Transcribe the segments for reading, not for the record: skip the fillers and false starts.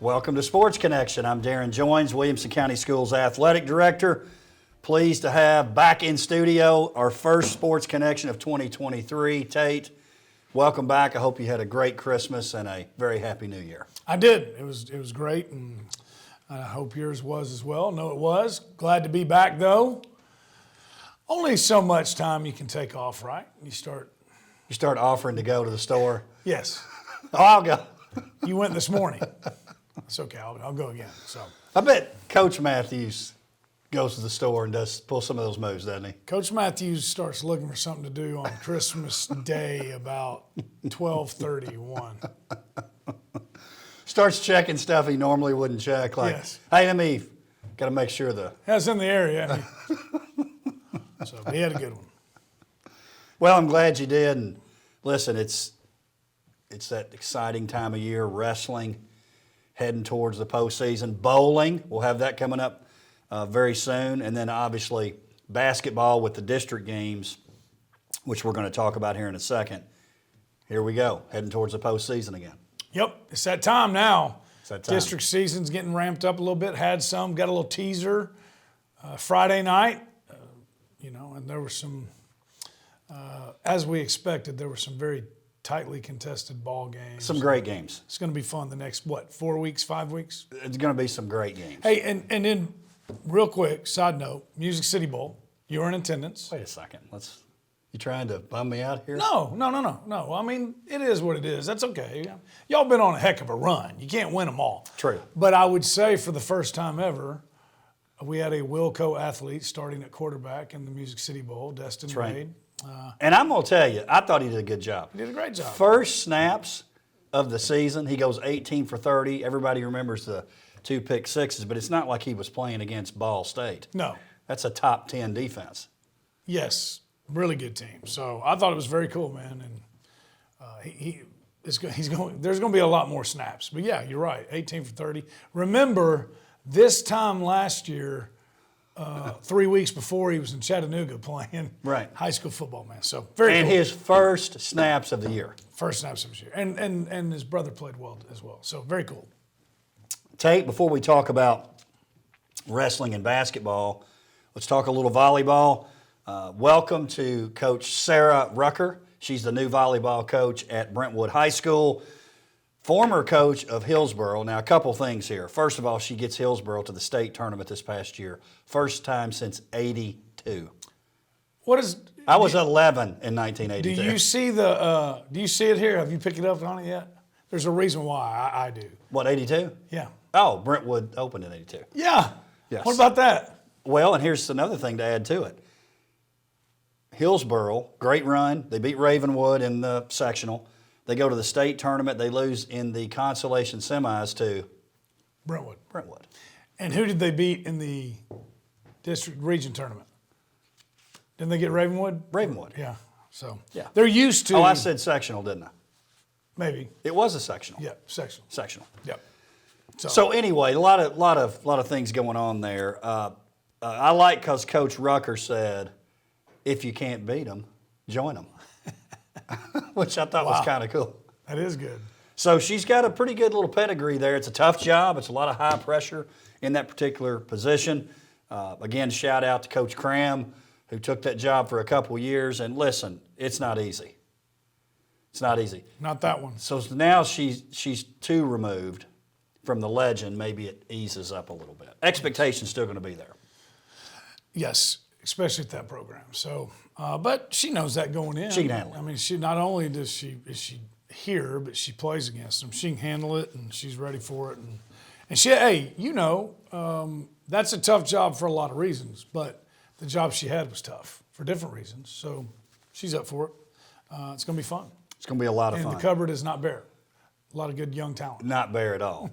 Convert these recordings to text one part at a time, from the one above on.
Welcome to Sports Connection. I'm Darrin Joins, Williamson County Schools Athletic Director. Pleased to have back in studio our first Sports Connection of 2023, Tate. Welcome back. I hope you had a great Christmas and a very happy New Year. I did. It was great, and I hope yours was as well. No, it was. Glad to be back, though. Only so much time you can take off, right? You start offering to go to the store. Yes. Oh, I'll go. You went this morning. It's okay. I'll go again. So I bet Coach Mathews goes to the store and does pull some of those moves, doesn't he? Coach Mathews starts looking for something to do on Christmas Day about 12:31. Starts checking stuff he normally wouldn't check. Like, yes. Hey, let me got to make sure That's in the area. So he had a good one. Well, I'm glad you did. And listen, it's that exciting time of year. Wrestling, heading towards the postseason. Bowling, we'll have that coming up very soon. And then obviously basketball with the district games, which we're going to talk about here in a second. Here we go, heading towards the postseason again. Yep, it's that time now. It's that time. District season's getting ramped up a little bit. Got a little teaser Friday night. And there were some, as we expected, there were some very tightly contested ball games. Some great games. It's going to be fun the next, 4 weeks, 5 weeks? It's going to be some great games. Hey, and then real quick, side note, Music City Bowl, you were in attendance. Wait a second. You trying to bum me out here? No. I mean, it is what it is. That's okay. Y'all been on a heck of a run. You can't win them all. True. But I would say for the first time ever, we had a Wilco athlete starting at quarterback in the Music City Bowl, Destin Wade. And I'm going to tell you, I thought he did a good job. He did a great job. First snaps of the season, he goes 18 for 30. Everybody remembers the 2 pick sixes, but it's not like he was playing against Ball State. No. That's a top 10 defense. Yes, really good team. So I thought it was very cool, man. And there's going to be a lot more snaps. But yeah, you're right, 18 for 30. Remember, this time last year, 3 weeks before, he was in Chattanooga playing high school football, man. So very cool. And his first snaps of the year. First snaps of the year. And his brother played well as well. So very cool. Tate, before we talk about wrestling and basketball, let's talk a little volleyball. Welcome to Coach Sarah Rucker. She's the new volleyball coach at Brentwood High School. Former coach of Hillsboro. Now, a couple things here. First of all, she gets Hillsboro to the state tournament this past year. First time since '82. I was 11 in 1982. Do you see it here? Have you picked it up on it yet? There's a reason why I do. What, 82? Yeah. Oh, Brentwood opened in 82. Yeah. Yes. What about that? Well, and here's another thing to add to it. Hillsboro, great run. They beat Ravenwood in the sectional. They go to the state tournament. They lose in the consolation semis to Brentwood. And who did they beat in the district region tournament? Didn't they get Ravenwood? Ravenwood. Yeah. So yeah, they're used to. Oh, I said sectional, didn't I? Maybe. It was a sectional. Yeah, sectional. Sectional. Yep. So anyway, a lot of things going on there. I like because Coach Rucker said, if you can't beat them, join them. Which I thought was kind of cool. That is good. So she's got a pretty good little pedigree there. It's a tough job. It's a lot of high pressure in that particular position. Again, shout out to Coach Cram, who took that job for a couple years. And listen, it's not easy. It's not easy. Not that one. So now she's 2 removed from the legend. Maybe it eases up a little bit. Expectation's still going to be there. Yes, especially at that program. So, but she knows that going in. She can handle it. I mean, she not only is she here, but she plays against them. She can handle it, and she's ready for it. And she, that's a tough job for a lot of reasons. But the job she had was tough for different reasons. So she's up for it. It's going to be fun. It's going to be a lot of fun. And the cupboard is not bare. A lot of good young talent. Not bare at all.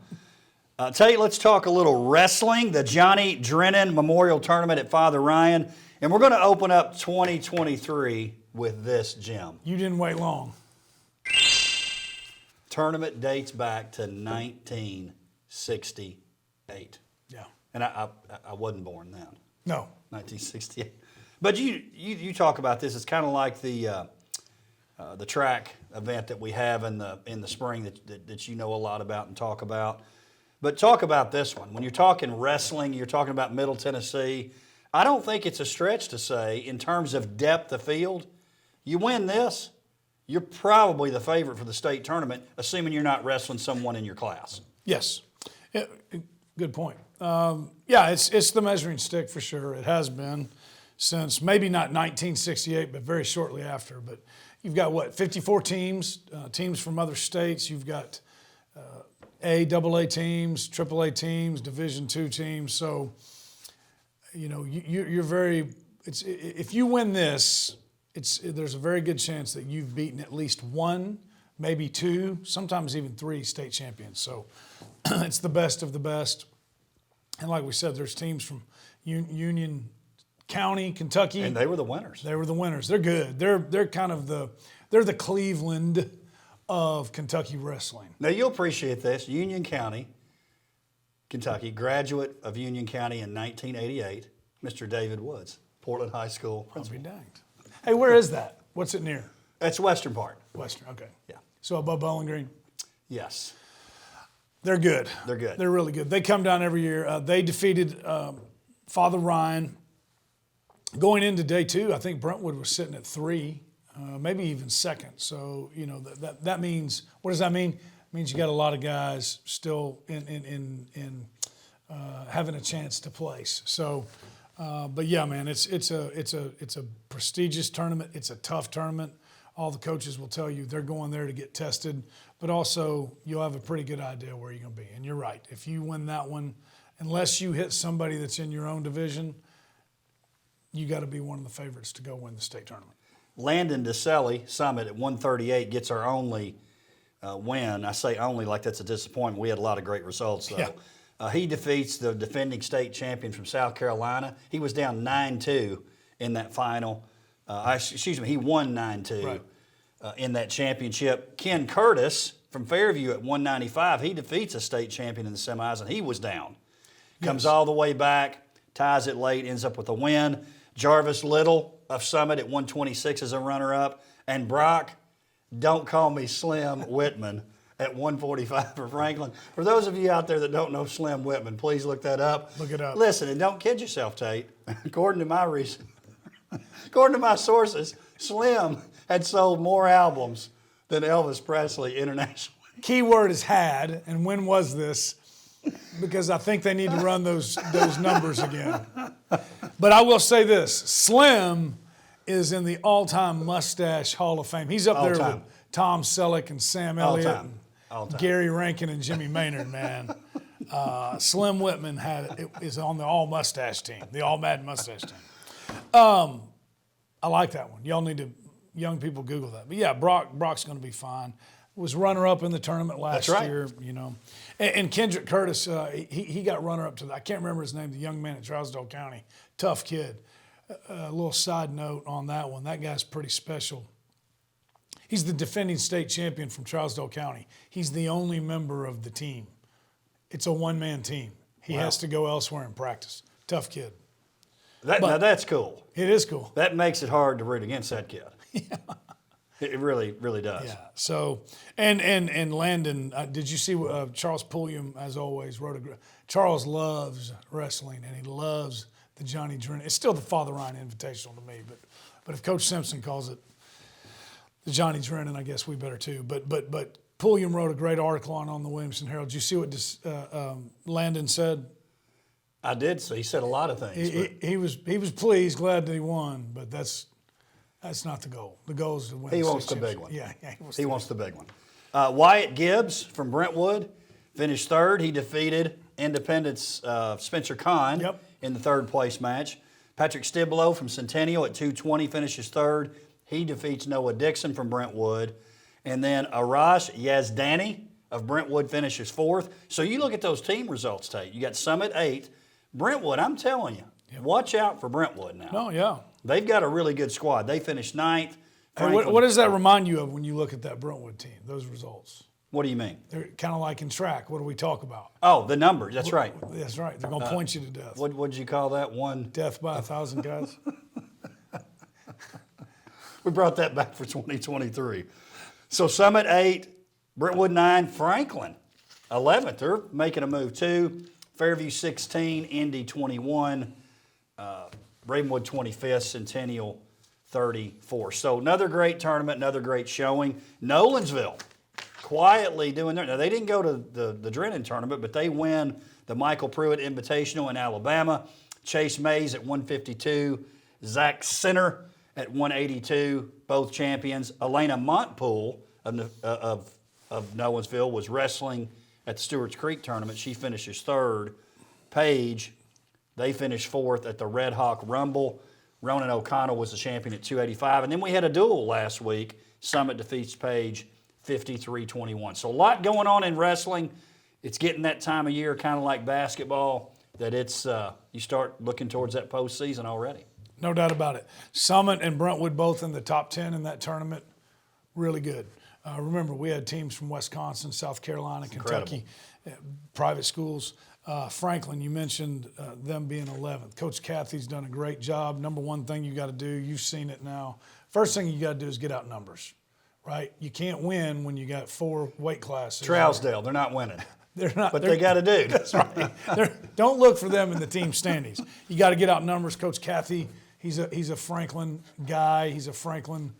Tate, let's talk a little wrestling. The Johnny Drennan Memorial Tournament at Father Ryan. And we're going to open up 2023 with this, Jim. You didn't wait long. Tournament dates back to 1968. Yeah. And I wasn't born then. No. 1968. But you talk about this. It's kind of like the track event that we have in the spring that you know a lot about and talk about. But talk about this one. When you're talking wrestling, you're talking about Middle Tennessee. I don't think it's a stretch to say, in terms of depth of field, you win this, you're probably the favorite for the state tournament, assuming you're not wrestling someone in your class. Yes. Yeah, good point. Yeah, it's the measuring stick for sure. It has been since maybe not 1968, but very shortly after. But you've got, 54 teams, teams from other states. You've got AA teams, AAA teams, Division II teams. So, you're very. If you win this, there's a very good chance that you've beaten at least one, maybe two, sometimes even three state champions. So it's the best of the best. And like we said, there's teams from Union County, Kentucky. And they were the winners. They were the winners. They're good. They're kind of the Cleveland of Kentucky wrestling. Now, you'll appreciate this. Union County, Kentucky, graduate of Union County in 1988, Mr. David Woods, Portland High School I'll principal. be danged. Hey, where is that? What's it near? That's western part. Western, okay. Yeah. So above Bowling Green? Yes. They're good. They're good. They're really good. They come down every year. They defeated Father Ryan. Going into day two, I think Brentwood was sitting at 3, maybe even second. So, that means, what does that mean? It means you got a lot of guys still in having a chance to place. So, but yeah, man, it's a prestigious tournament. It's a tough tournament. All the coaches will tell you they're going there to get tested, but also you'll have a pretty good idea where you're going to be. And you're right. If you win that one, unless you hit somebody that's in your own division, you got to be one of the favorites to go win the state tournament. Landon DeSelli, Summit at 138, gets our only win. I say only like that's a disappointment. We had a lot of great results, though. Yeah. He defeats the defending state champion from South Carolina. He was down 9-2 in that final. He won 9-2 Right. In that championship. Ken Curtis from Fairview at 195, he defeats a state champion in the semis, and he was down. Comes all the way back, ties it late, ends up with a win. Jarvis Little of Summit at 126 as a runner-up. And Brock, don't call me Slim Whitman, at 145 for Franklin. For those of you out there that don't know Slim Whitman, please look that up. Look it up. Listen, and don't kid yourself, Tate. According to my sources, Slim had sold more albums than Elvis Presley internationally. Keyword is had, and when was this? Because I think they need to run those numbers again. But I will say this, Slim is in the all-time mustache Hall of Fame. He's up there with Tom Selleck and Sam Elliott and Gary Rankin and Jimmy Maynard, man. Slim Whitman is on the all-mustache team, the all-Mad mustache team. I like that one. Y'all need to, young people, Google that. But yeah, Brock's going to be fine. Was runner-up in the tournament last year, And Kendrick Curtis, he got runner-up to I can't remember his name, the young man at Trousdale County. Tough kid. A little side note on that one. That guy's pretty special. He's the defending state champion from Trousdale County. He's the only member of the team. It's a one-man team. He has to go elsewhere and practice. Tough kid. Now that's cool. It is cool. That makes it hard to root against that kid. Yeah. It really, really does. Yeah. So, and Landon, did you see Charles Pulliam, as always, Charles loves wrestling, and he loves the Johnny Drennan. It's still the Father Ryan Invitational to me, but if Coach Simpson calls it the Johnny Drennan, I guess we better too. But Pulliam wrote a great article on the Williamson Herald. Did you see what Landon said? I did see. He said a lot of things. He was pleased, glad that he won, but that's not the goal. The goal is to win. He wants the big one. Yeah, he wants the big one. Wyatt Gibbs from Brentwood finished third. He defeated Independence Spencer Kahn in the third place match. Patrick Stiblow from Centennial at 220 finishes third. He defeats Noah Dixon from Brentwood. And then Arash Yazdani of Brentwood finishes fourth. So you look at those team results, Tate. You got Summit 8. Brentwood, I'm telling you, watch out for Brentwood now. No, yeah. They've got a really good squad. They finished 9th. Hey, what does that remind you of when you look at that Brentwood team, those results? What do you mean? They're kind of like in track. What do we talk about? Oh, the numbers. That's right. That's right. They're going to point you to death. What did you call that one? Death by 1,000 guys. We brought that back for 2023. So Summit 8, Brentwood 9, Franklin 11th. They're making a move too. Fairview 16, Indy 21, Ravenwood 25th, Centennial 34. So another great tournament, another great showing. Nolensville quietly doing their. Now they didn't go to the Drennan tournament, but they win the Michael Pruitt Invitational in Alabama. Chase Mays at 152, Zach Sinner at 182, both champions. Elena Montpool of Nolensville was wrestling at the Stewart's Creek tournament. She finishes third. Paige, they finished fourth at the Red Hawk Rumble. Ronan O'Connell was the champion at 285. And then we had a duel last week. Summit defeats Paige 53-21. So a lot going on in wrestling. It's getting that time of year, kind of like basketball, that it's you start looking towards that postseason already. No doubt about it. Summit and Brentwood both in the top 10 in that tournament. Really good. Remember, we had teams from Wisconsin, South Carolina, Kentucky, private schools. Franklin, you mentioned them being 11th. Coach Cathy's done a great job. Number one thing you got to do, you've seen it now. First thing you got to do is get out numbers, right? You can't win when you got 4 weight classes. Trousdale, they're not winning. They're not. But they got to do. That's right. Don't look for them in the team standings. You got to get out numbers. Coach Cathy, he's a Franklin guy. He's a Franklin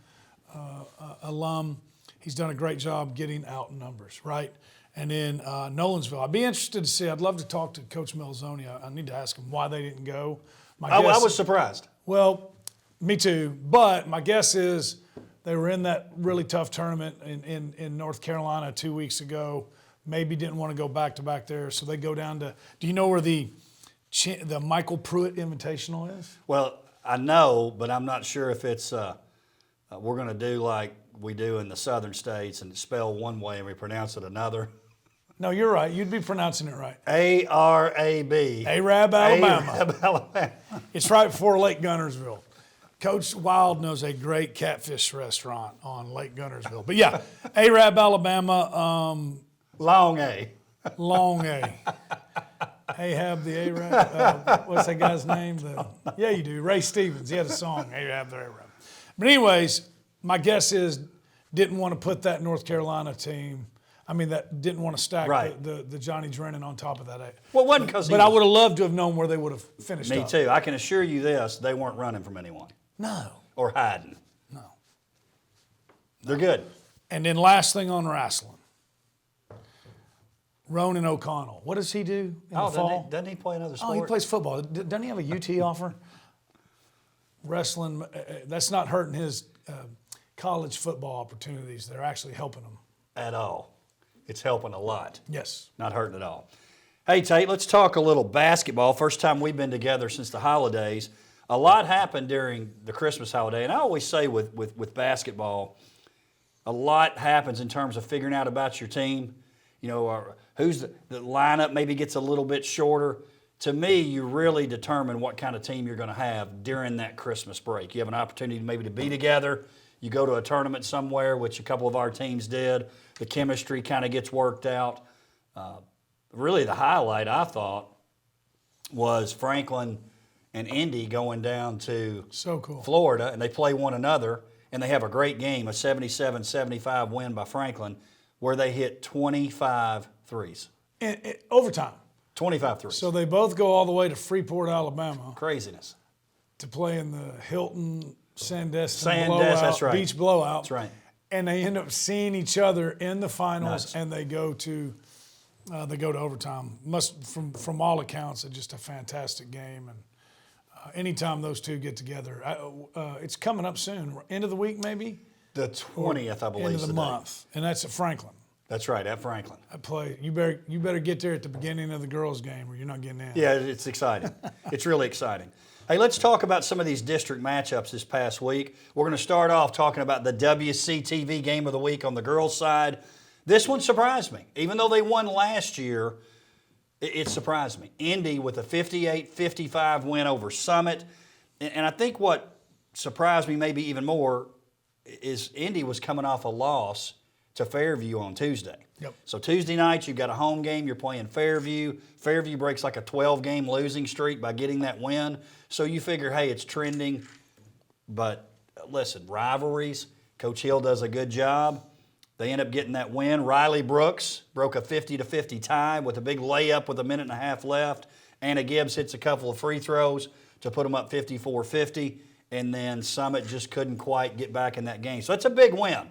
alum. He's done a great job getting out numbers, right? And then Nolensville. I'd be interested to see. I'd love to talk to Coach Melzoni. I need to ask him why they didn't go. I was surprised. Well, me too. But my guess is they were in that really tough tournament in North Carolina 2 weeks ago. Maybe didn't want to go back to back there, so they go down to. Do you know where the Michael Pruitt Invitational is? Well, I know, but I'm not sure if it's. We're going to do like we do in the southern states and spell one way and we pronounce it another. No, you're right. You'd be pronouncing it right. A-R-A-B. Arab, Alabama. Arab, Alabama. It's right before Lake Gunnersville. Coach Wild knows a great catfish restaurant on Lake Gunnersville. But yeah, Arab, Alabama. Long A. Long A. Ahab the Arab. What's that guy's name? Yeah, you do. Ray Stevens. He had a song, Ahab the Arab. But anyways, my guess is didn't want to put that North Carolina team. I mean, that didn't want to stack the Johnny Drennan on top of that. Well, it wasn't because I would have loved to have known where they would have finished Me up. too. I can assure you this, they weren't running from anyone. No. Or hiding. No. They're good. And then last thing on wrestling. Ronan O'Connell. What does he do in the fall? Doesn't he play another sport? Oh, he plays football. Doesn't he have a UT offer? Wrestling, that's not hurting his college football opportunities. They're actually helping him. At all. It's helping a lot. Yes. Not hurting at all. Hey, Tate, let's talk a little basketball. First time we've been together since the holidays. A lot happened during the Christmas holiday, and I always say with basketball, a lot happens in terms of figuring out about your team. You know, who's the lineup maybe gets a little bit shorter. To me, you really determine what kind of team you're going to have during that Christmas break. You have an opportunity maybe to be together. You go to a tournament somewhere, which a couple of our teams did. The chemistry kind of gets worked out. Really the highlight, I thought, was Franklin and Indy going down to Florida, and they play one another, and they have a great game, a 77-75 win by Franklin, where they hit 25 threes. Overtime. 25 threes. So they both go all the way to Freeport, Alabama. Craziness. To play in the Hilton Sandestin blowout, that's right. Beach blowout. That's right. And they end up seeing each other in the finals, and they go to overtime. From all accounts, it's just a fantastic game. And anytime those two get together, it's coming up soon. End of the week, maybe. The 20th, I believe. End of the month, and that's at Franklin. That's right, at Franklin. I play. You better get there at the beginning of the girls' game, or you're not getting in. Yeah, it's exciting. It's really exciting. Hey, let's talk about some of these district matchups this past week. We're going to start off talking about the WCTV Game of the Week on the girls' side. This one surprised me. Even though they won last year, it surprised me. Indy with a 58-55 win over Summit. And I think what surprised me maybe even more is Indy was coming off a loss to Fairview on Tuesday. Yep. So Tuesday night, you've got a home game, you're playing Fairview. Fairview breaks like a 12-game losing streak by getting that win. So you figure, hey, it's trending. But listen, rivalries, Coach Hill does a good job. They end up getting that win. Riley Brooks broke a 50-50 tie with a big layup with a minute and a half left. Anna Gibbs hits a couple of free throws to put them up 54-50, and then Summit just couldn't quite get back in that game. So that's a big win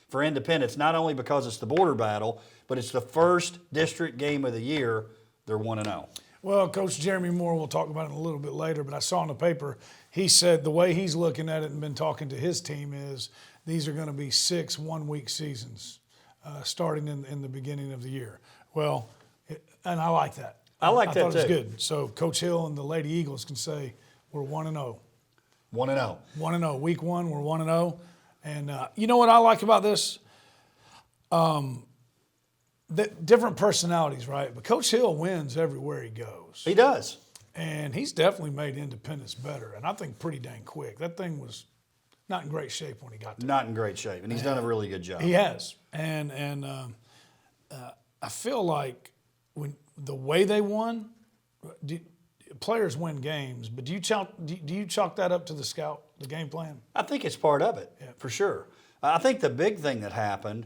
for Independence, not only because it's the border battle, but it's the first district game of the year. They're 1-0. Well, Coach Jeremy Moore, we'll talk about it a little bit later, but I saw in the paper, he said the way he's looking at it and been talking to his team is these are going to be 6 one-week seasons starting in the beginning of the year. Well, and I like that. I like that too. I thought it was good. So Coach Hill and the Lady Eagles can say we're 1-0. 1-0. 1-0. Week 1, we're 1-0. And you know what I like about this? The different personalities, right? But Coach Hill wins everywhere he goes. He does. And he's definitely made Independence better, and I think pretty dang quick. That thing was not in great shape when he got there. Not in great shape, and he's done a really good job. He has. And I feel like when the way they won, players win games, but do you chalk that up to the scout, the game plan? I think it's part of it, for sure. I think the big thing that happened,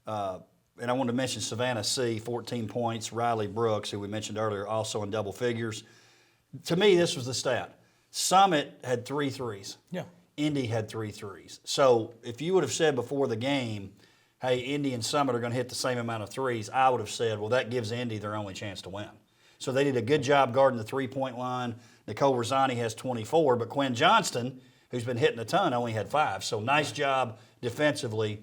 and I wanted to mention Savannah C., 14 points, Riley Brooks, who we mentioned earlier, also in double figures. To me, this was the stat. Summit had 3 threes. Yeah. Indy had 3 threes. So if you would have said before the game, hey, Indy and Summit are going to hit the same amount of threes, I would have said, well, that gives Indy their only chance to win. So they did a good job guarding the three-point line. Nicole Rosani has 24, but Quinn Johnston, who's been hitting a ton, only had 5. So nice job defensively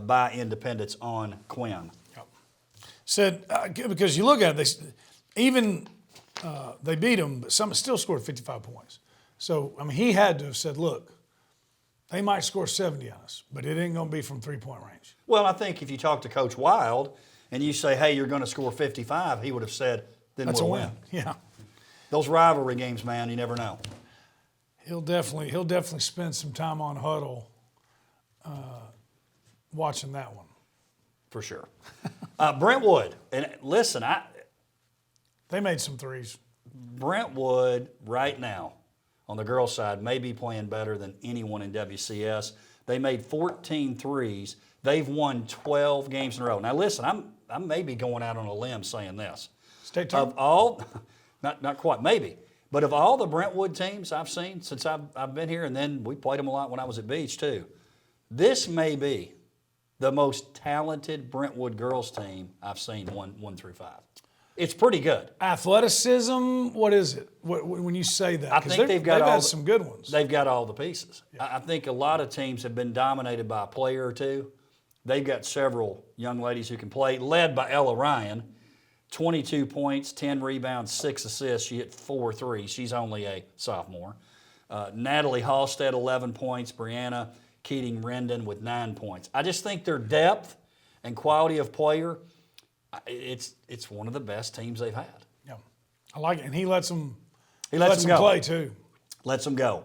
by Independence on Quinn. Yep. Said, because you look at it, they beat them, but Summit still scored 55 points. So, I mean, he had to have said, look, they might score 70 on us, but it ain't going to be from three-point range. Well, I think if you talk to Coach Wild and you say, hey, you're going to score 55, he would have said, then That's we'll a win. Yeah. Those rivalry games, man, you never know. He'll definitely spend some time on huddle watching that one. For sure. Brentwood, and listen, They made some threes. Brentwood right now on the girls' side may be playing better than anyone in WCS. They made 14 threes. They've won 12 games in a row. Now listen, I'm maybe going out on a limb saying this. State tournament? Of all, not quite, maybe, but of all the Brentwood teams I've seen since I've been here, and then we played them a lot when I was at Beach too, this may be the most talented Brentwood girls team I've seen 1 through 5. It's pretty good. Athleticism, what is it? When you say that? I think they've had some good ones. They've got all the pieces. Yeah. I think a lot of teams have been dominated by a player or two. They've got several young ladies who can play, led by Ella Ryan, 22 points, 10 rebounds, 6 assists. She hit 4 threes. She's only a sophomore. Natalie Halstead, 11 points. Brianna Keating Rendon with 9 points. I just think their depth and quality of player, it's one of the best teams they've had. Yeah, I like it, and he lets them go. play too. Lets them go.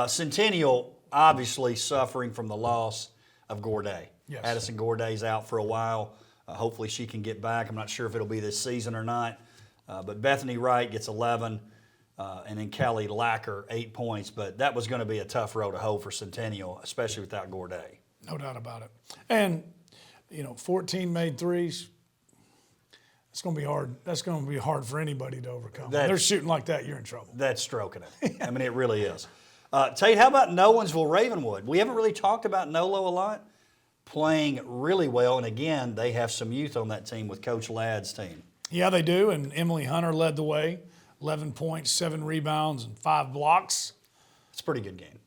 Centennial obviously suffering from the loss of Gourday. Yes. Addison Gourday's out for a while. Hopefully she can get back. I'm not sure if it'll be this season or not. But Bethany Wright gets 11, and then Kelly Lacker 8 points. But that was going to be a tough road to hoe for Centennial, especially without Gourday. No doubt about it. And 14 made threes. It's going to be hard. That's going to be hard for anybody to overcome. When they're shooting like that, you're in trouble. That's stroking it. I mean, it really is. Tate, how about Nolensville Ravenwood? We haven't really talked about Nolo a lot. Playing really well, and again, they have some youth on that team with Coach Ladd's team. Yeah, they do, and Emily Hunter led the way, 11 points, 7 rebounds, and 5 blocks. It's a pretty good game.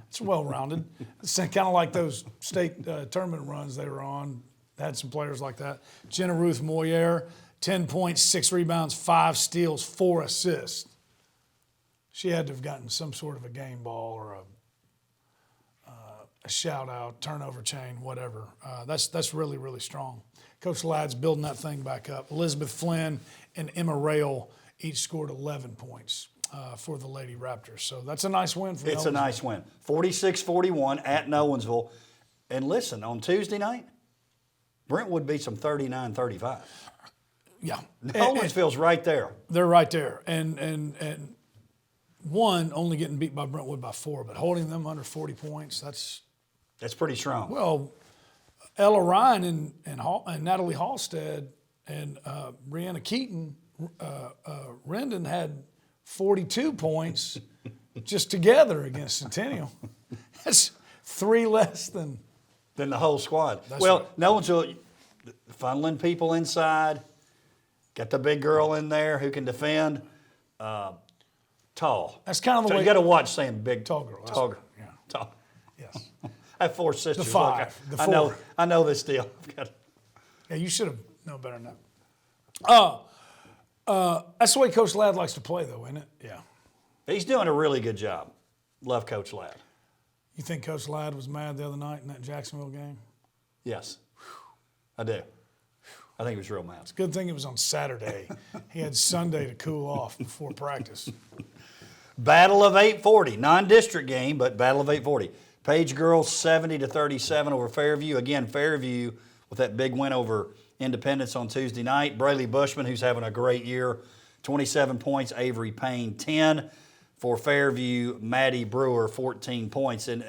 It's well-rounded. It's kind of like those state tournament runs they were on. They had some players like that. Jenna Ruth Moyer, 10 points, 6 rebounds, 5 steals, 4 assists. She had to have gotten some sort of a game ball or a shout-out, turnover chain, whatever. That's really, really strong. Coach Ladd's building that thing back up. Elizabeth Flynn and Emma Rail each scored 11 points for the Lady Raptors. So that's a nice win for Nolensville. It's a nice win. 46-41 at Nolensville. And listen, on Tuesday night, Brentwood beats them 39-35. Yeah. Nolensville's right there. They're right there. And one, only getting beat by Brentwood by 4, but holding them under 40 points, that's pretty strong. Well, Ella Ryan and Natalie Halstead and Brianna Keaton, Rendon had 42 points just together against Centennial. That's 3 less than the whole squad. That's well, right. no one's funneling people inside. Got the big girl in there who can defend. Tall. That's kind of the way you got to watch saying big. Tall girl. Tall girl. Yeah. Tall. Yes. I have 4 sisters. The 5. Look, The I know. 4. I know this deal. Yeah, you should have known better than that. That's the way Coach Ladd likes to play, though, isn't it? Yeah. He's doing a really good job. Love Coach Ladd. You think Coach Ladd was mad the other night in that Jacksonville game? Yes, I do. I think he was real mad. Good thing it was on Saturday. He had Sunday to cool off before practice. Battle of 840, non-district game, but Battle of 840. Page girls 70-37 over Fairview. Again, Fairview with that big win over Independence on Tuesday night. Braley Bushman, who's having a great year, 27 points. Avery Payne, 10. For Fairview, Maddie Brewer, 14 points. And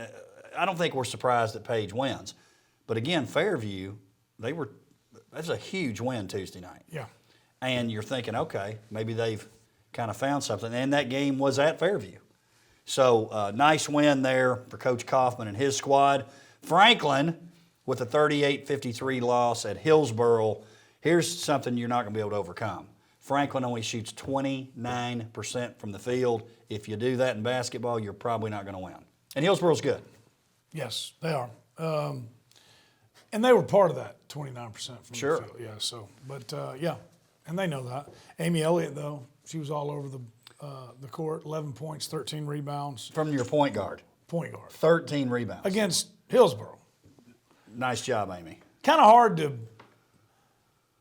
I don't think we're surprised that Page wins. But again, Fairview, that's a huge win Tuesday night. Yeah. And you're thinking, okay, maybe they've kind of found something. And that game was at Fairview. So nice win there for Coach Kaufman and his squad. Franklin with a 38-53 loss at Hillsboro. Here's something you're not going to be able to overcome. Franklin only shoots 29% from the field. If you do that in basketball, you're probably not going to win. And Hillsboro's good. Yes, they are. And they were part of that 29% from Sure. the field. Yeah, so, but yeah, and they know that. Amy Elliott, though, she was all over the court, 11 points, 13 rebounds. From your point guard. Point guard. 13 rebounds. Against Hillsboro. Nice job, Amy. Kind of hard to,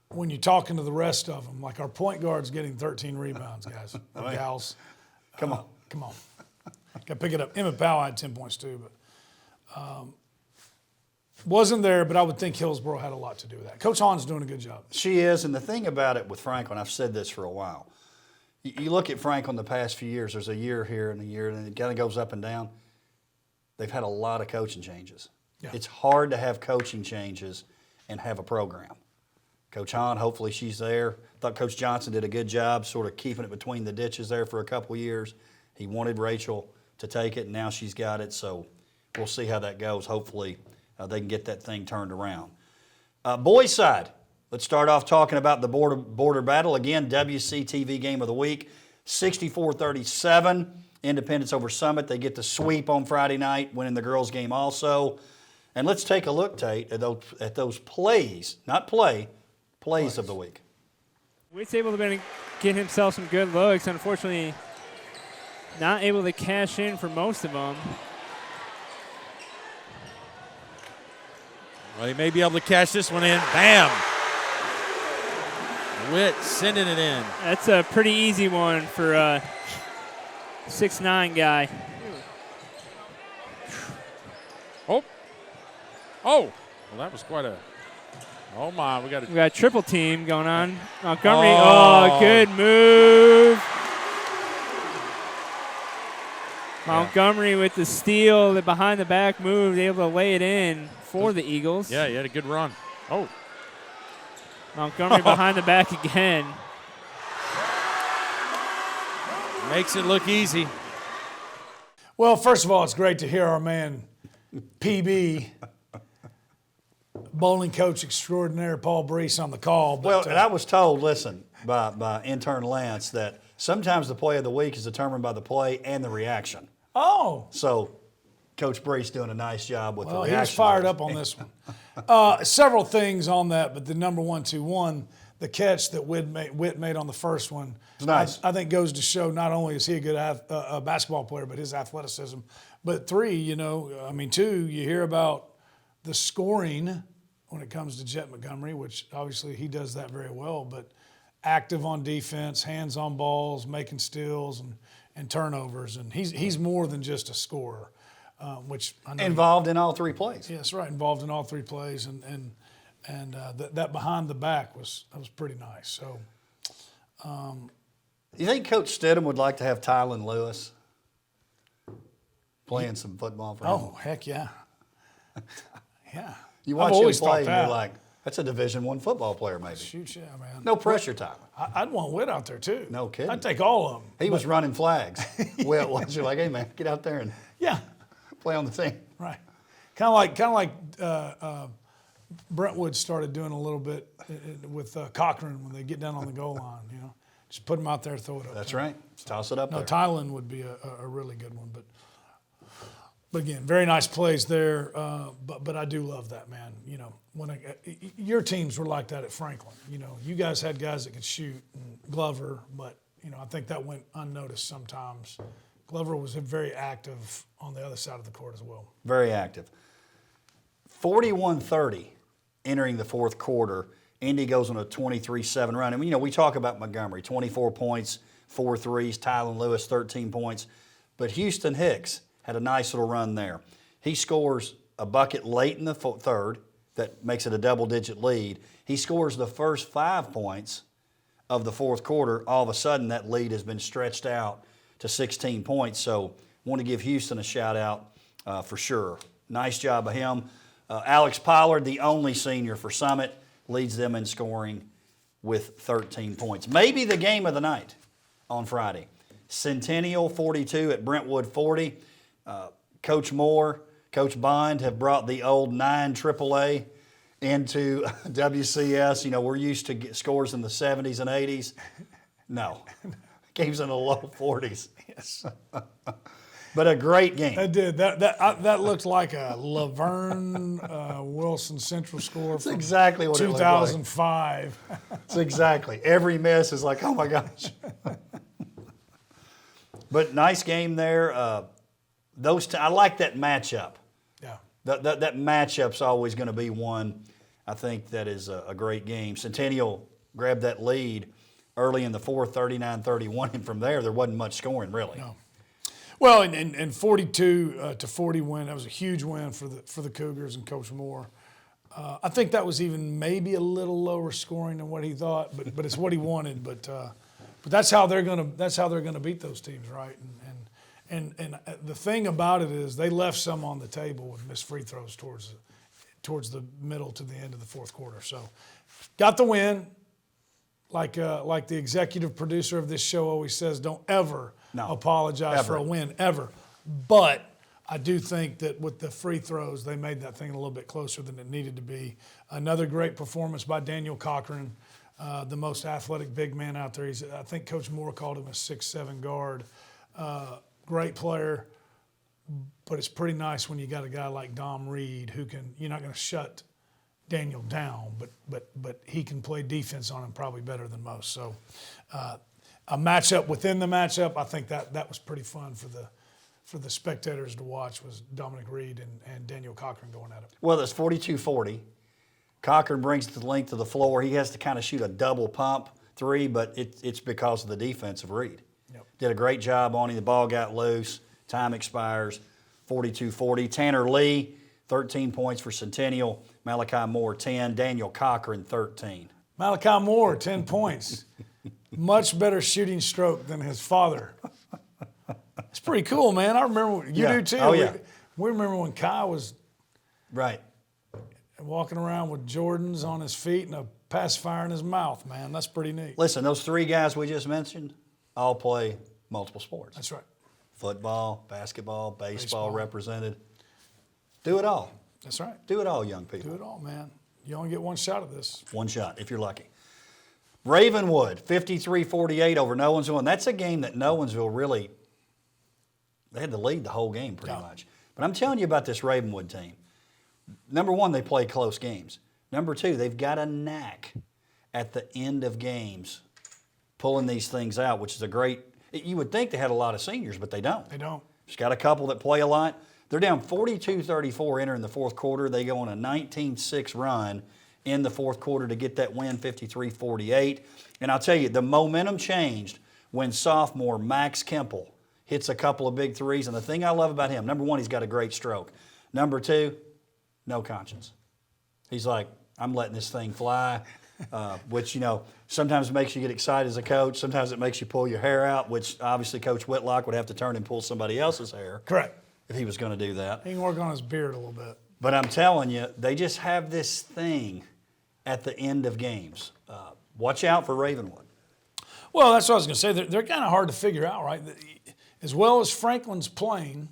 when you're talking to the rest of them, like our point guard's getting 13 rebounds, guys, or gals. Come on. Come on. Got to pick it up. Emmett Powell had 10 points too, but wasn't there, but I would think Hillsboro had a lot to do with that. Coach Hahn's doing a good job. She is, and the thing about it with Franklin, I've said this for a while. You look at Franklin the past few years, there's a year here and a year, and it kind of goes up and down. They've had a lot of coaching changes. Yeah. It's hard to have coaching changes and have a program. Coach Hahn, hopefully she's there. Thought Coach Johnson did a good job sort of keeping it between the ditches there for a couple of years. He wanted Rachel to take it, and now she's got it, so we'll see how that goes. Hopefully they can get that thing turned around. Boys side, let's start off talking about the border battle. Again, WCTV game of the week, 64-37, Independence over Summit. They get the sweep on Friday night, winning the girls' game also. And let's take a look, Tate, at those plays, not plays of the week. Witt's able to get himself some good looks. Unfortunately, not able to cash in for most of them. Well, he may be able to cash this one in. Bam! Witt sending it in. That's a pretty easy one for a 6'9" guy. Oh! Well, that was quite a... Oh, my. We got a triple team going on. Montgomery. Oh, good move. Montgomery with the steal, the behind the back move, able to lay it in for the Eagles. Yeah, he had a good run. Oh. Montgomery behind the back again. Makes it look easy. Well, first of all, it's great to hear our man PB, bowling coach extraordinaire Paul Brees, on the call. But, Well, and I was told, listen, by intern Lance, that sometimes the play of the week is determined by the play and the reaction. oh, So Coach Brees doing a nice job with the well, reaction. he was fired up on this one. Several things on that, but the number 1-2-1, the catch that Witt made on the first one, It's nice. I think goes to show not only is he a good a basketball player, but his athleticism. But 3, two, you hear about the scoring when it comes to Jet Montgomery, which obviously he does that very well, but active on defense, hands on balls, making steals and turnovers, and he's more than just a scorer, which I know Involved in all 3 plays. Yes, right. Involved in all 3 plays, and that behind the back was pretty nice. So, You think Coach Stidham would like to have Tylen Lewis playing some football for him? oh heck yeah, yeah. You watch him always play, thought and that. you're like, that's a Division I football player, maybe. Shoot, yeah, man. No pressure, Tyler. I'd want Witt out there too. No kidding. I'd take all of them. He was running flags. Well, you're like, hey, man, get out there and Yeah, play on the team. right. Kind of like Brentwood started doing a little bit with Cochran when they get down on the goal line. You know, just put them out there, throw it up. That's right. Toss it up No, there. Thailand would be a really good one, but again, very nice plays there. But I do love that, man. You know, when your teams were like that at Franklin. You know, you guys had guys that could shoot, and Glover, but you know, I think that went unnoticed sometimes. Glover was very active on the other side of the court as well. Very active. 41-30 entering the fourth quarter. Indy goes on a 23-7 run. And, you know, we talk about Montgomery, 24 points, 4 threes. Tylen Lewis, 13 points. But Houston Hicks had a nice little run there. He scores a bucket late in the third that makes it a double-digit lead. He scores the first 5 points of the fourth quarter. All of a sudden, that lead has been stretched out to 16 points. So want to give Houston a shout-out for sure. Nice job of him. Alex Pollard, the only senior for Summit, leads them in scoring with 13 points. Maybe the game of the night on Friday. Centennial 42 at Brentwood 40. Coach Moore, Coach Bond have brought the old 9 AAA into WCS. You know, we're used to get scores in the 70s and 80s. No. Games in the low 40s. Yes. But a great game. That did. That looked like a Laverne Wilson Central score That's from exactly what it looked like. 2005. It's exactly. Every miss is like, oh my gosh. But nice game there. I like that matchup. Yeah. That matchup's always going to be one, I think, that is a great game. Centennial grabbed that lead early in the fourth, 39-31, and from there wasn't much scoring, really. No. Well, and 42 to 40 win, that was a huge win for the Cougars and Coach Moore. I think that was even maybe a little lower scoring than what he thought, but it's what he wanted. But that's how they're gonna beat those teams, right? And the thing about it is they left some on the table with missed free throws towards the middle to the end of the fourth quarter. So got the win. Like the executive producer of this show always says, don't ever apologize for a win, ever. But I do think that with the free throws, they made that thing a little bit closer than it needed to be. Another great performance by Daniel Cochran, the most athletic big man out there. I think Coach Moore called him a 6'7" guard. Great player, but it's pretty nice when you got a guy like Dom Reed who can, you're not going to shut Daniel down, but he can play defense on him probably better than most. So a matchup within the matchup, I think that was pretty fun for the spectators to watch, was Dominic Reed and Daniel Cochran going at it. Well, it's 42-40. Cochran brings the length of the floor. He has to kind of shoot a double pump 3, but it's because of the defense of Reed. Yep. Did a great job on him. The ball got loose. Time expires. 42-40. Tanner Lee, 13 points for Centennial. Malachi Moore, 10. Daniel Cochran, 13. Malachi Moore, 10 points. Much better shooting stroke than his father. It's pretty cool, man. I remember, you do too. Oh, yeah. We remember when Kai was Right. walking around with Jordans on his feet and a pacifier in his mouth, man. That's pretty neat. Listen, those 3 guys we just mentioned all play multiple sports. That's right. Football, basketball, baseball represented. Do it all. That's right. Do it all, young people. Do it all, man. You only get one shot at this. One shot, if you're lucky. Ravenwood, 53-48 over Nolensville. And that's a game that Nolensville really, they had to lead the whole game pretty much. But I'm telling you about this Ravenwood team. Number one, they play close games. Number two, they've got a knack at the end of games pulling these things out, which is a great, you would think they had a lot of seniors, but they don't. They don't. Just got a couple that play a lot. They're down 42-34 entering the fourth quarter. They go on a 19-6 run in the fourth quarter to get that win, 53-48. And I'll tell you, the momentum changed when sophomore Max Kemple hits a couple of big threes. And the thing I love about him, number one, he's got a great stroke. Number two, no conscience. He's like, I'm letting this thing fly, which, you know, sometimes makes you get excited as a coach. Sometimes it makes you pull your hair out, which obviously Coach Whitlock would have to turn and pull somebody else's hair. Correct. If he was going to do that. He can work on his beard a little bit. But I'm telling you, they just have this thing at the end of games. Watch out for Ravenwood. Well, that's what I was going to say. They're kind of hard to figure out, right? As well as Franklin's playing,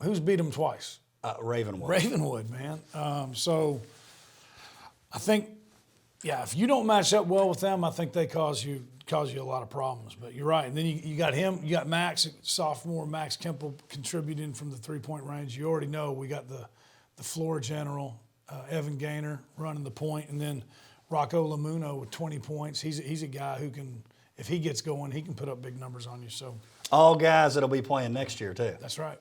who's beat them twice? Ravenwood. Ravenwood, man. So I think, yeah, if you don't match up well with them, I think they cause you a lot of problems. But you're right. And then you got him, you got Max, sophomore Max Kemple contributing from the three-point range. You already know we got the floor general, Evan Gaynor running the point, and then Rocco Lamuno with 20 points. He's a guy who can, if he gets going, he can put up big numbers on you. So all guys that'll be playing next year too. that's right.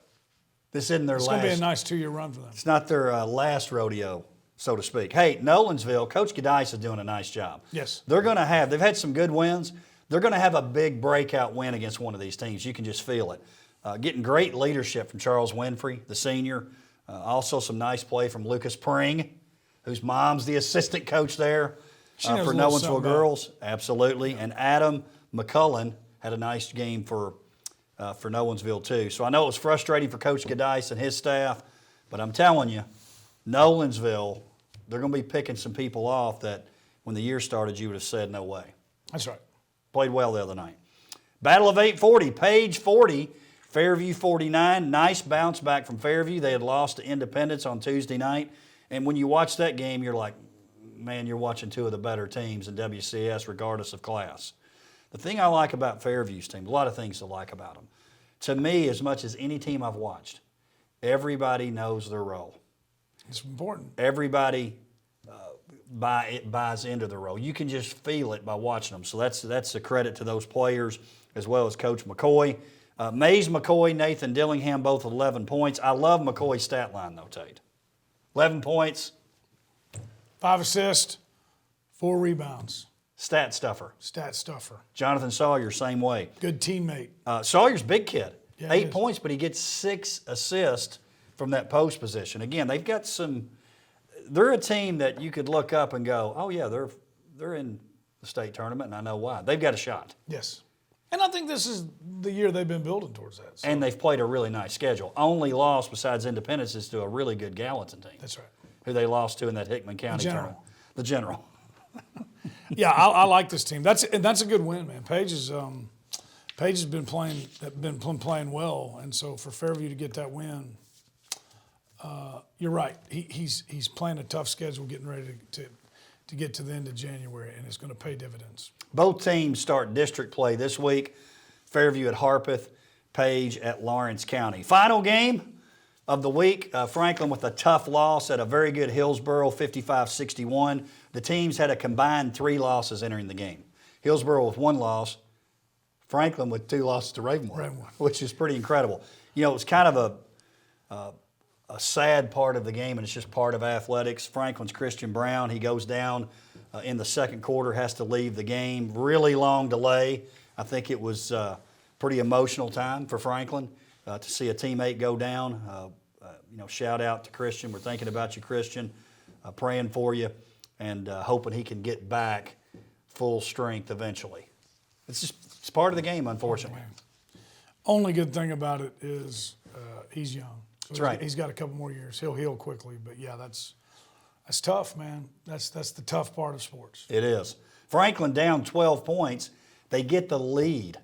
This isn't their It's last. going to be a nice 2-year run for them. It's not their last rodeo, so to speak. Hey, Nolensville, Coach Gadice is doing a nice job. Yes. They've had some good wins. They're going to have a big breakout win against one of these teams. You can just feel it. Getting great leadership from Charles Winfrey, the senior. Also some nice play from Lucas Pring, whose mom's the assistant coach there She knows for a little Nolensville something girls. Absolutely. And Adam McCullen had a nice game for Nolensville too. So I know it was frustrating for Coach Gadice and his staff, but I'm telling you, Nolensville, they're going to be picking some people off that when the year started you would have said no way. That's right. Played well the other night. Battle of 840, Page 40, Fairview 49. Nice bounce back from Fairview. They had lost to Independence on Tuesday night. And when you watch that game, you're like, man, you're watching two of the better teams in WCS regardless of class. The thing I like about Fairview's team, a lot of things to like about them. To me, as much as any team I've watched, everybody knows their role. It's important. Everybody buys into the role. You can just feel it by watching them. So that's a credit to those players as well as Coach McCoy. Mays McCoy, Nathan Dillingham, both 11 points. I love McCoy's stat line though, Tate. 11 points. 5 assists, 4 rebounds. Stat stuffer. Stat stuffer. Jonathan Sawyer, same way. Good teammate. Sawyer's a big kid. Yeah, he 8 is. points, but he gets 6 assists from that post position. Again, they've got some. They're a team that you could look up and go, oh yeah, they're in the state tournament, and I know why. They've got a shot. Yes. And I think this is the year they've been building towards that. So. And they've played a really nice schedule. Only loss besides Independence is to a really good Gallatin team. That's right. Who they lost to in that Hickman County General. tournament. The General. Yeah, I like this team. That's a good win, man. Page has been playing well, and so for Fairview to get that win, you're right. He's playing a tough schedule, getting ready to get to the end of January, and it's going to pay dividends. Both teams start district play this week. Fairview at Harpeth, Page at Lawrence County. Final game of the week, Franklin with a tough loss at a very good Hillsboro, 55-61. The teams had a combined 3 losses entering the game. Hillsboro with 1 loss, Franklin with 2 losses to Ravenwood, which is pretty incredible. You know, it's kind of a sad part of the game, and it's just part of athletics. Franklin's Christian Brown, he goes down in the second quarter, has to leave the game. Really long delay. I think it was a pretty emotional time for Franklin to see a teammate go down. Shout out to Christian. We're thinking about you, Christian, praying for you, and hoping he can get back full strength eventually. It's part of the game, unfortunately. Only good thing about it is he's young. So That's right. He's got a couple more years. He'll heal quickly, but yeah, that's tough, man. That's the tough part of sports. It is. Franklin down 12 points. They get the lead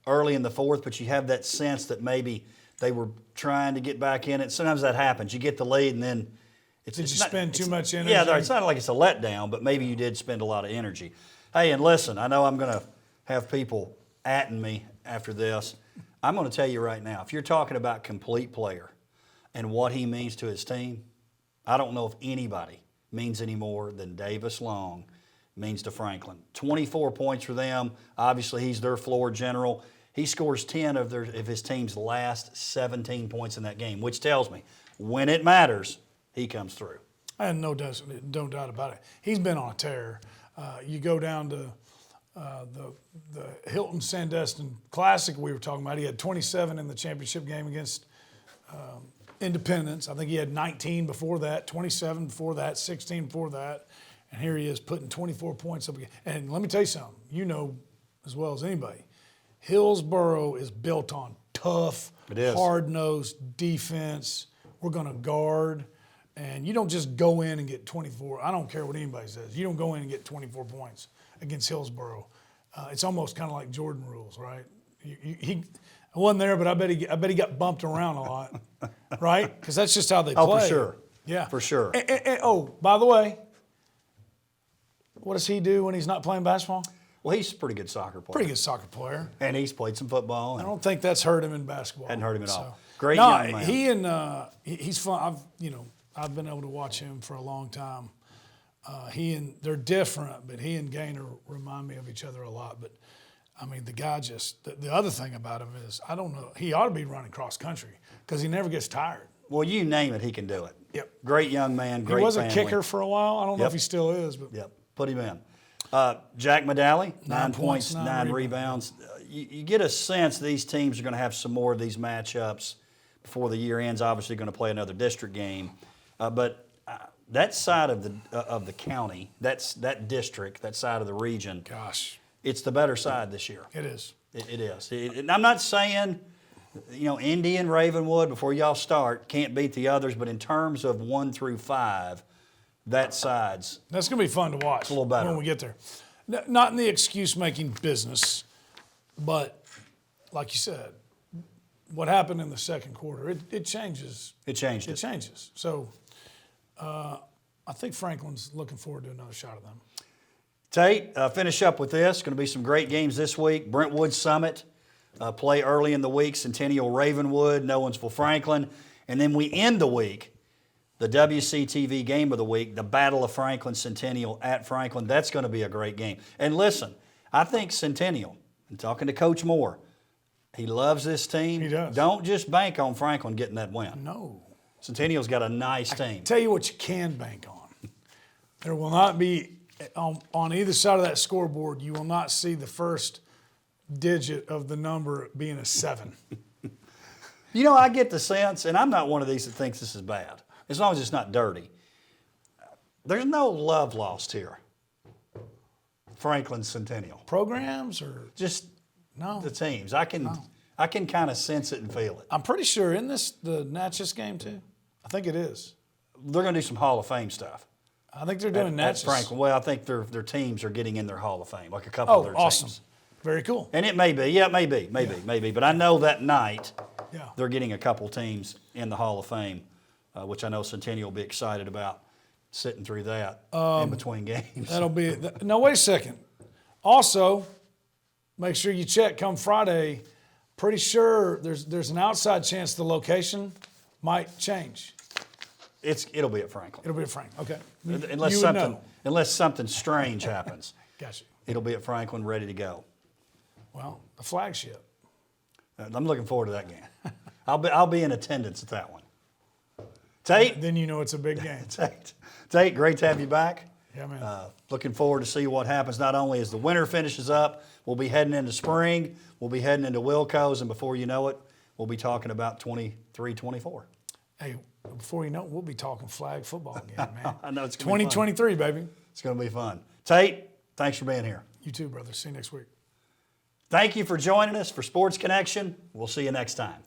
early in the fourth, but you have that sense that maybe they were trying to get back in it. Sometimes that happens. You get the lead and then Did you spend too much energy? Yeah, it's not like it's a letdown, but maybe you did spend a lot of energy. Hey, and listen, I know I'm going to have people atting me after this. I'm going to tell you right now, if you're talking about complete player and what he means to his team, I don't know if anybody means any more than Davis Long means to Franklin. 24 points for them. Obviously, he's their floor general. He scores 10 of his team's last 17 points in that game, which tells me when it matters, he comes through. I had no doubt about it. He's been on a tear. You go down to the Hilton Sandestin Classic we were talking about. He had 27 in the championship game against Independence. I think he had 19 before that, 27 before that, 16 before that. And here he is putting 24 points up again. And let me tell you something. You know as well as anybody, Hillsboro is built on tough, hard-nosed defense we're going to guard. And you don't just go in and get 24. I don't care what anybody says. You don't go in and get 24 points against Hillsborough. It's almost kind of like Jordan rules, right? I wasn't there, but I bet he got bumped around a lot, right? Because that's just how they play. Oh, for sure. Yeah. For sure. Oh, by the way, what does he do when he's not playing basketball? Well, he's a pretty good soccer player. Pretty good soccer player. And he's played some football. I don't think that's hurt him in basketball. Hadn't hurt him at all. So. Great young man. He's fun. I've been able to watch him for a long time. They're different, but he and Gaynor remind me of each other a lot. But I mean, the guy the other thing about him is, I don't know, he ought to be running cross country because he never gets tired. Well, you name it, he can do it. Yep. Great young man, great He was family. a kicker for a while. I don't know Yep. if he still is, but Yep, put him in. Jack Medalley, 9 points, points, 9 rebounds. You get a sense these teams are going to have some more of these matchups before the year ends. Obviously, going to play another district game, but that side of the county, that district, that side of the region, gosh, it's the better side this year. it is. It is. And I'm not saying, Indy and Ravenwood, before y'all start, can't beat the others, but in terms of 1 through 5, that side's That's going to be fun to watch a little better when we get there. Not in the excuse-making business, but like you said, what happened in the second quarter, it changes. It changed It it. changes. So I think Franklin's looking forward to another shot of them. Tate, finish up with this. Going to be some great games this week. Brentwood Summit, play early in the week. Centennial Ravenwood, Nowensville Franklin. And then we end the week, the WCTV game of the week, the Battle of Franklin, Centennial at Franklin. That's going to be a great game. And listen, I think Centennial, I'm talking to Coach Moore, he loves this team. He does. Don't just bank on Franklin getting that win. No. Centennial's got a nice team. Tell you what you can bank on. There will not be, on either side of that scoreboard, you will not see the first digit of the number being a 7. I get the sense, and I'm not one of these that thinks this is bad, as long as it's not dirty. There's no love lost here. Franklin Centennial. Programs or Just no? the teams. I can kind of sense it and feel it. I'm pretty sure, isn't this the Natchez game too? I think it is. They're going to do some Hall of Fame stuff. I think they're doing at Natchez. Franklin. Well, I think their teams are getting in their Hall of Fame, like a couple of their awesome. teams. Very cool. And it may be. Yeah, it may be. But I know that night Yeah. they're getting a couple teams in the Hall of Fame, which I know Centennial will be excited about sitting through that in between games. That'll be it. No, wait a second. Also, make sure you check come Friday. Pretty sure there's an outside chance the location might change. It'll be at Franklin. It'll be at Frank. Okay. Unless something strange happens. Gotcha. It'll be at Franklin, ready to go. Well, the flagship. I'm looking forward to that game. I'll be in attendance at that one. Tate, Then you know it's a big game. Tate, great to have you back. Yeah, man. Looking forward to see what happens. Not only as the winter finishes up, we'll be heading into spring. We'll be heading into Wilco's, and before you know it, we'll be talking about 23-24. Hey, before you know it, we'll be talking flag football again, man. I know it's going to be fun. 2023, baby. It's going to be fun. Tate, thanks for being here. You too, brother. See you next week. Thank you for joining us for Sports Connection. We'll see you next time.